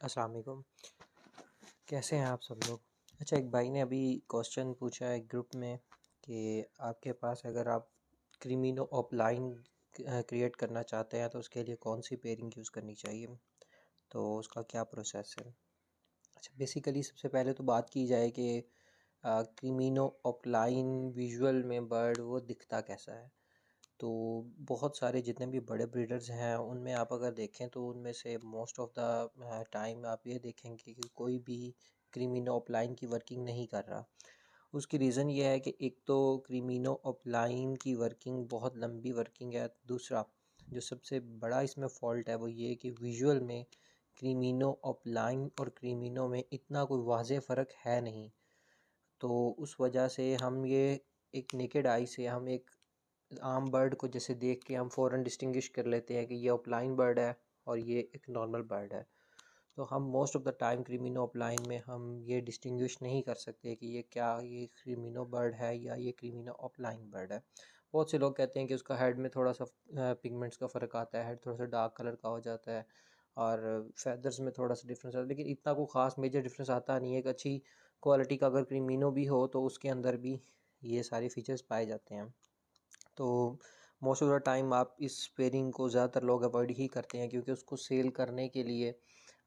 अस्सलाम वालेकुम। कैसे हैं आप सब लोग? अच्छा, एक भाई ने अभी क्वेश्चन पूछा है ग्रुप में कि आपके पास अगर आप क्रीमिनो ऑफलाइन क्रिएट करना चाहते हैं तो उसके लिए कौन सी पेयरिंग यूज़ करनी चाहिए, तो उसका क्या प्रोसेस है। अच्छा, बेसिकली सबसे पहले तो बात की जाए कि क्रीमिनो ऑफलाइन विजुअल में बर्ड वो दिखता कैसा है। तो बहुत सारे जितने भी बड़े ब्रीडर्स हैं उनमें आप अगर देखें तो उनमें से मोस्ट ऑफ द टाइम आप ये देखेंगे कि कोई भी क्रीमिनो ऑफलाइन की वर्किंग नहीं कर रहा। उसकी रीज़न ये है कि एक तो क्रीमिनो ऑफलाइन की वर्किंग बहुत लंबी वर्किंग है। दूसरा जो सबसे बड़ा इसमें फ़ॉल्ट है वो ये कि विजुअल में क्रीमिनो ऑफलाइन और क्रीमिनो में इतना कोई वाज़ेह फ़र्क है नहीं। तो उस वजह से हम ये एक नेकेड आई से हम एक आम बर्ड को जैसे देख के हम फ़ौरन डिस्टिंग्विश कर लेते हैं कि ये ऑफलाइन बर्ड है और ये एक नॉर्मल बर्ड है। तो हम most of the time क्रीमिनो offline में हम ये डिस्टिंग्विश नहीं कर सकते कि ये क्रीमिनो बर्ड है या ये क्रीमिनो ऑफलाइन बर्ड है। बहुत से लोग कहते हैं कि उसका हेड में थोड़ा सा पिगमेंट्स का फ़र्क आता है, हेड थोड़ा सा डार्क कलर का हो जाता है और फैदर्स में थोड़ा सा डिफरेंस आता है, लेकिन इतना कोई ख़ास मेजर डिफरेंस आता नहीं है। एक अच्छी क्वालिटी का अगर क्रीमिनो भी हो तो उसके अंदर भी ये सारे फीचर्स पाए जाते हैं। तो मोस्ट ऑफ़ द टाइम आप इस पेयरिंग को ज़्यादातर लोग अवॉइड ही करते हैं, क्योंकि उसको सेल करने के लिए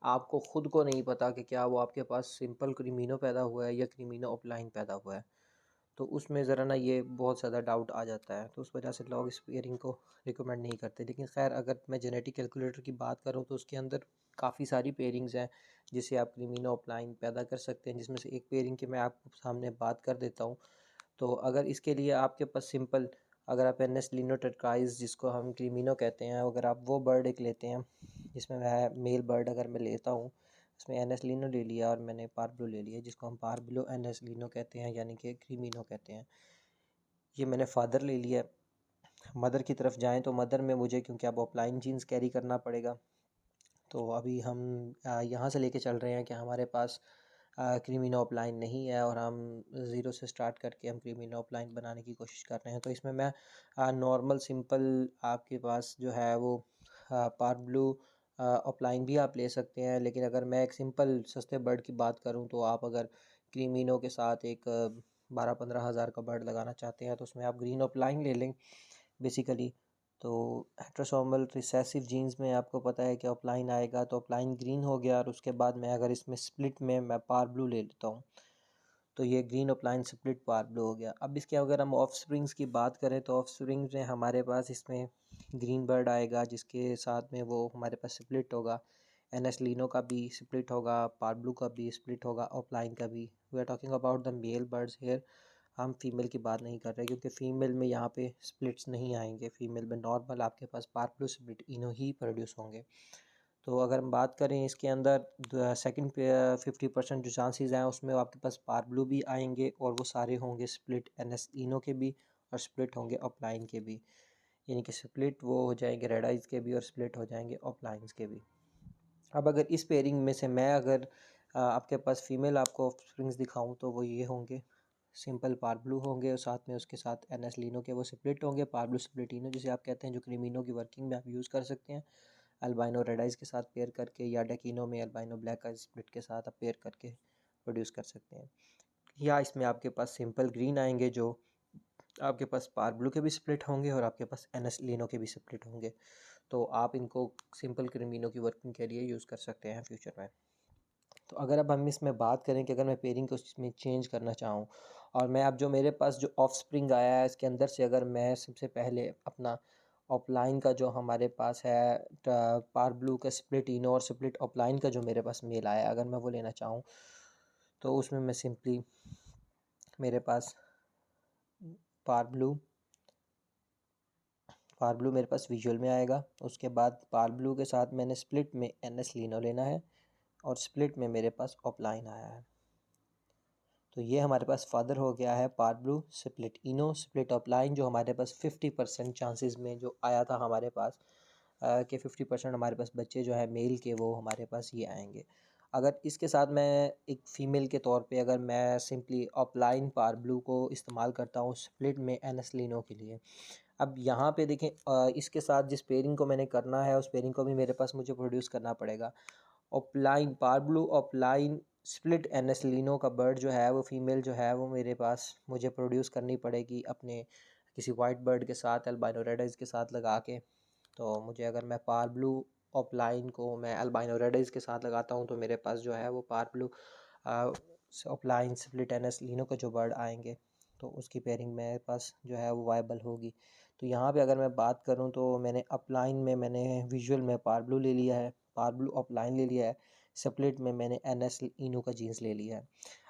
आपको ख़ुद को नहीं पता कि क्या वो आपके पास सिंपल क्रीमिनो पैदा हुआ है या क्रीमिनो ऑफलाइन पैदा हुआ है। तो उसमें ज़रा ना ये बहुत ज़्यादा डाउट आ जाता है, तो उस वजह से लोग इस पेयरिंग को रिकमेंड नहीं करते। लेकिन ख़ैर, अगर मैं जेनेटिक कैलकुलेटर की बात करूँ तो उसके अंदर काफ़ी सारी पेयरिंग्स हैं जिससे आप क्रीमिनो ऑफलाइन पैदा कर सकते हैं, जिसमें से एक पेयरिंग की मैं आपको सामने बात कर देता हूँ। तो अगर इसके लिए आपके पास सिंपल, अगर आप एनएस लिनोटेट्राइज़ जिसको हम क्रीमिनो कहते हैं, अगर आप वो बर्ड एक लेते हैं, जिसमें मैं मेल बर्ड अगर मैं लेता हूँ, इसमें एनएस लिनो ले लिया और मैंने पार्ब्लो ले लिया जिसको हम पार्ब्लो एनएस लिनो कहते हैं, यानी कि क्रीमिनो कहते हैं। ये मैंने फ़ादर ले लिया है। मदर की तरफ जाएँ तो मदर में मुझे, क्योंकि अब ऑफलाइन जीन्स कैरी करना पड़ेगा, तो अभी हम यहाँ से लेके चल रहे हैं कि हमारे पास क्रीमिनो ऑफलाइन नहीं है और हम ज़ीरो से स्टार्ट करके हम क्रीमिनो ऑफलाइन बनाने की कोशिश कर रहे हैं। तो इसमें मैं नॉर्मल सिंपल आपके पास जो है वो पार्ब्लू ऑफलाइन भी आप ले सकते हैं। लेकिन अगर मैं एक सिंपल सस्ते बर्ड की बात करूं तो आप अगर क्रीमिनो के साथ एक 12-15 हज़ार का बर्ड लगाना चाहते हैं तो उसमें आप ग्रीन ऑफलाइन ले लें बेसिकली। तो हेट्रोसोमल रिसेसिव जीन्स में आपको पता है कि ऑफलाइन आएगा, तो ऑफलाइन ग्रीन हो गया और उसके बाद मैं अगर इसमें स्प्लिट में मैं पार ब्लू ले लेता हूँ तो ये ग्रीन ऑफलाइन स्प्लिट पार ब्लू हो गया। अब इसके अगर हम ऑफ स्प्रिंग्स की बात करें तो ऑफ स्प्रिंग्स में हमारे पास इसमें ग्रीन बर्ड आएगा जिसके साथ में वो हमारे पास स्प्लिट होगा। एनएस लिनो का भी स्प्लिट होगा, पार ब्लू का भी स्प्लिट होगा, ऑफलाइन का भी। We are talking about the male birds here, हम फीमेल की बात नहीं कर रहे, क्योंकि फ़ीमेल में यहाँ पे स्प्लिट्स नहीं आएंगे। फ़ीमेल में नॉर्मल आपके पास पार्पलो स्प्लिट इनो ही प्रोड्यूस होंगे। तो अगर हम बात करें इसके अंदर सेकंड 50% जो चांसेस हैं उसमें आपके पास पार्ब्लू भी आएंगे और वो सारे होंगे स्प्लिट एनएस इनो के भी और स्प्लिट होंगे ऑफलाइन के भी। यानी कि स्प्लिट वो हो जाएंगे रेड आइज़ के भी और स्प्लिट हो जाएंगे ऑफलाइंस के भी। अब अगर इस पेयरिंग में से मैं अगर आपके पास फ़ीमेल आपको ऑफस्प्रिंग्स दिखाऊं तो वो ये होंगे, सिंपल पार्ब्लू होंगे और साथ में उसके साथ एनएस लिनो के वो स्प्लिट होंगे, पार्ब्लू स्प्लिटिनो जिसे आप कहते हैं, जो क्रीमिनो की वर्किंग में आप यूज़ कर सकते हैं अल्बाइनो रेड आइज़ के साथ पेयर करके, या डेकिनो में अल्बाइनो ब्लैक आइज स्प्लिट के साथ आप पेयर करके प्रोड्यूस कर सकते हैं। या इसमें आपके पास सिंपल ग्रीन आएंगे जो आपके पास पार्ब्लू के भी स्प्लिट होंगे और आपके पास एनएस लिनो के भी स्प्लिट होंगे। तो आप इनको सिंपल क्रीमिनो की वर्किंग के लिए यूज़ कर सकते हैं फ्यूचर में। तो अगर अब हम इसमें बात करें कि अगर मैं पेयरिंग को इसमें चेंज करना चाहूँ और मैं अब जो मेरे पास जो ऑफस्प्रिंग आया है इसके अंदर से अगर मैं सबसे पहले अपना ऑफलाइन का जो हमारे पास है पार ब्लू का स्प्लिट इनो और स्प्लिट ऑफलाइन का जो मेरे पास मेल आया है, अगर मैं वो लेना चाहूँ तो उसमें मैं सिंपली मेरे पास पार ब्लू मेरे पास विजुअल में आएगा। उसके बाद पार ब्लू के साथ मैंने स्प्लिट में एनएस लिनो लेना है और स्प्लिट में मेरे पास ऑफलाइन आया है। तो ये हमारे पास फादर हो गया है पार ब्लू स्प्लिट इनो स्प्लिट ऑफलाइन, जो हमारे पास 50% चांसेस में जो आया था हमारे पास कि 50% हमारे पास बच्चे जो है मेल के वो हमारे पास ये आएंगे। अगर इसके साथ मैं एक फ़ीमेल के तौर पे अगर मैं सिंपली ऑफलाइन पार ब्लू को इस्तेमाल करता हूँ स्प्लिट में एनएसलिनो के लिए, अब यहाँ पे देखें इसके साथ जिस पेयरिंग को मैंने करना है उस पेयरिंग को भी मेरे पास मुझे प्रोड्यूस करना पड़ेगा। ऑपलाइन पार्बलू ऑपलाइन स्प्लिट एनएसलिनो का बर्ड जो है वो फीमेल जो है वो मेरे पास मुझे प्रोड्यूस करनी पड़ेगी अपने किसी वाइट बर्ड के साथ अल्बाइनो रेड आइज के साथ लगा के। तो मुझे अगर मैं पार्बलू ऑपलाइन को मैं अल्बाइनो रेड आइज के साथ लगाता हूँ तो मेरे पास जो है वो पार्बलू ऑपलाइन स्प्लिट एनएसलिनो के जो बर्ड आएंगे तो उसकी पेयरिंग मेरे पास जो है वो वाइबल होगी। तो यहाँ पे अगर मैं बात करूँ तो मैंने अपलाइन में मैंने विजुअल में पार्बलू ले लिया है, पार्बलू अपलाइन ले लिया है, स्प्लिट में मैंने एनएस इनू का जीन्स ले लिया है।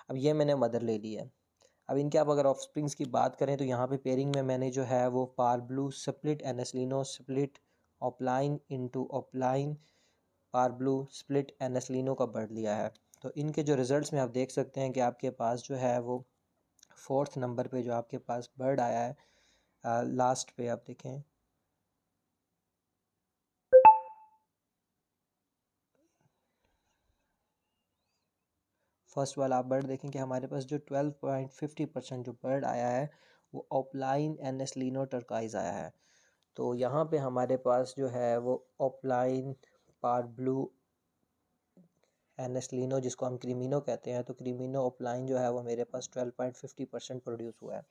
अब ये मैंने मदर ले लिया है। अब इनके आप अगर ऑफस्प्रिंग्स की बात करें तो यहाँ पे पेयरिंग में मैंने जो है वो पार्बलू स्प्लिट एनएसलिनो स्प्लिट ऑपलाइन इनटू ऑपलाइन पार्बलू स्प्लिट एनएसलिनो का बर्ड लिया है। तो इनके जो रिज़ल्ट्स में आप देख सकते हैं कि आपके पास जो है वो 4th नंबर पे जो आपके पास बर्ड आया है लास्ट पे आप देखें फर्स्ट वाला आप बर्ड देखें कि हमारे पास जो 12.50% जो बर्ड आया है वो ऑपलाइन एनएसलिनो टर्काइज आया है। तो यहाँ पे हमारे पास जो है वो ऑपलाइन पार्बलू एनएसलिनो जिसको हम क्रीमिनो कहते हैं, तो क्रीमिनो ऑपलाइन जो है वो मेरे पास 12.50% प्रोड्यूस हुआ है।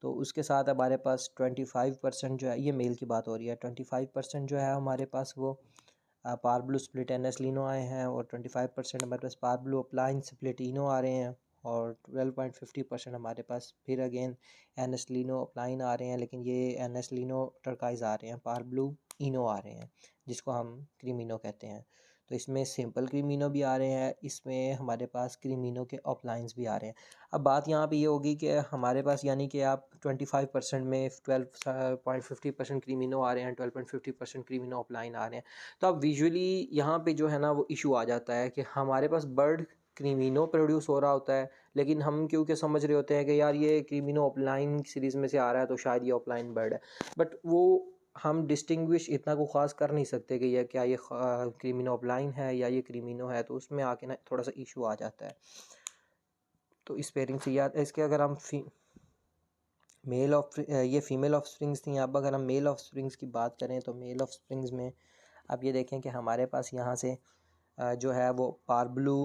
तो उसके साथ हमारे पास 25% जो है, ये मेल की बात हो रही है, 25% जो है हमारे पास वो पार्बलू स्प्लिट एनएसलिनो आए हैं और 25% हमारे पास पार्बलू अपलाइन स्प्लिटिनो आ रहे हैं और 12.50% हमारे पास फिर अगेन एनएसलिनो अपलाइन आ रहे हैं, लेकिन ये एनएसलिनो टर्काइज आ रहे हैं, पार्बलू इनो आ रहे हैं जिसको हम क्रीमिनो कहते हैं। तो इसमें सिंपल क्रीमिनो भी आ रहे हैं, इसमें हमारे पास क्रीमिनो के ऑफलाइंस भी आ रहे हैं। अब बात यहाँ पे ये होगी कि हमारे पास यानी कि आप 25% में 12.50% क्रीमिनो आ रहे हैं, 12.50% क्रीमिनो ऑफलाइन आ रहे हैं। तो अब विजुअली यहाँ पे जो है ना वो इशू आ जाता है कि हमारे पास बर्ड क्रीमिनो प्रोड्यूस हो रहा होता है, लेकिन हम क्योंकि समझ रहे होते हैं कि यार ये क्रीमिनो ऑफलाइन सीरीज़ में से आ रहा है तो शायद ये ऑफलाइन बर्ड है, बट वो हम डिस्टिंग्विश इतना को ख़ास कर नहीं सकते कि यह क्या ये क्रीमिनो ऑफलाइन है या ये क्रीमिनो है, तो उसमें आके ना थोड़ा सा इशू आ जाता है। तो इस पेयरिंग से याद इसके अगर हम मेल ऑफ ये फीमेल ऑफ स्प्रिंग्स थी। अब अगर हम मेल ऑफ स्प्रिंग्स की बात करें तो मेल ऑफ स्प्रिंग्स में अब ये देखें कि हमारे पास यहाँ से जो है वो पार्बलू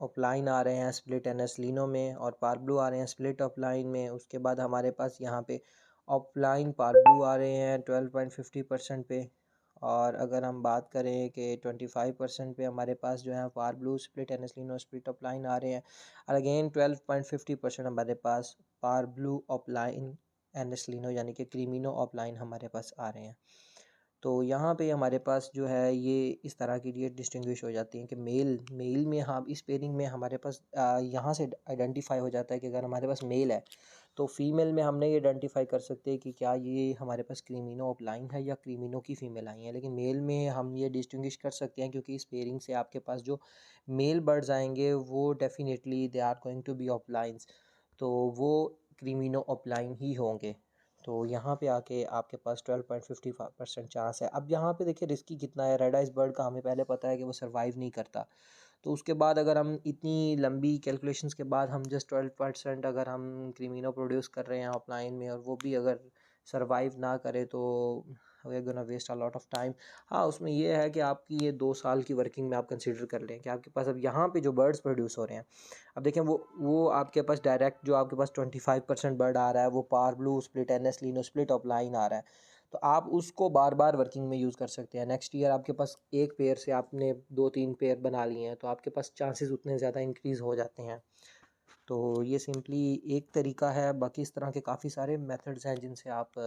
ऑफलाइन आ रहे हैं स्प्लिट एनएसलिनो में और पार्बलू आ रहे हैं स्प्लिट ऑफलाइन में। उसके बाद हमारे पास यहाँ पे ऑफलाइन पार्बलू आ रहे हैं 12.50% पे, और अगर हम बात करें कि 25% पे हमारे पास जो है पार्बलू स्प्लिट एनएसलिनो स्प्लिट ऑफलाइन आ रहे हैं, और अगेन 12.50% हमारे पास पार्बलू ऑफलाइन एनएसलिनो यानी कि क्रीमिनो ऑफलाइन हमारे पास आ रहे हैं। तो यहाँ पे हमारे पास जो है ये इस तरह की ये डिस्टिंग्विश हो जाती हैं कि मेल में हम इस पेयरिंग में हमारे पास यहाँ से आइडेंटिफाई हो जाता है कि अगर हमारे पास मेल है तो फीमेल में हमने ये आइडेंटिफाई कर सकते हैं कि क्या ये हमारे पास क्रीमिनो ऑफलाइन है या क्रीमिनो की फ़ीमेल आई है। लेकिन मेल में हम ये डिस्टिंग्विश कर सकते हैं क्योंकि इस पेयरिंग से आपके पास जो मेल बर्ड्स आएंगे वो definitely they are going to be offlines, तो वो क्रीमिनो ऑफलाइन ही होंगे। तो यहाँ पे आके आपके पास 12.55% चांस है। अब यहाँ पे देखिए रिस्की कितना है, रेड आइज बर्ड का हमें पहले पता है कि वो सर्वाइव नहीं करता, तो उसके बाद अगर हम इतनी लंबी कैलकुलेशंस के बाद हम जस्ट 12% अगर हम क्रीमिनो प्रोड्यूस कर रहे हैं ऑफलाइन में और वो भी अगर सर्वाइव ना करे तो we are gonna waste a lot of time. हाँ, उसमें ये है कि आपकी ये 2 साल की वर्किंग में आप कंसिडर कर लें कि आपके पास अब यहाँ पे जो बर्ड्स प्रोड्यूस हो रहे हैं, अब देखें वो आपके पास डायरेक्ट जो आपके पास 25% बर्ड आ रहा है वो पार्बलू स्प्लिट एनएसलिनो स्प्लिट ऑफलाइन आ रहा है, तो आप उसको बार बार वर्किंग में यूज़ कर सकते हैं। नेक्स्ट ईयर आपके पास एक पेयर से आपने 2-3 पेयर बना लिए हैं तो आपके पास चांसेस उतने ज़्यादा इंक्रीज़ हो जाते हैं। तो ये सिंपली एक तरीका है, बाकी इस तरह के काफ़ी सारे मेथड्स हैं जिनसे आप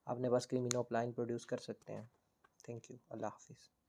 अपने पास क्रीमिनो ऑफलाइन प्रोड्यूस कर सकते हैं। Thank you. अल्लाह हाफिज़।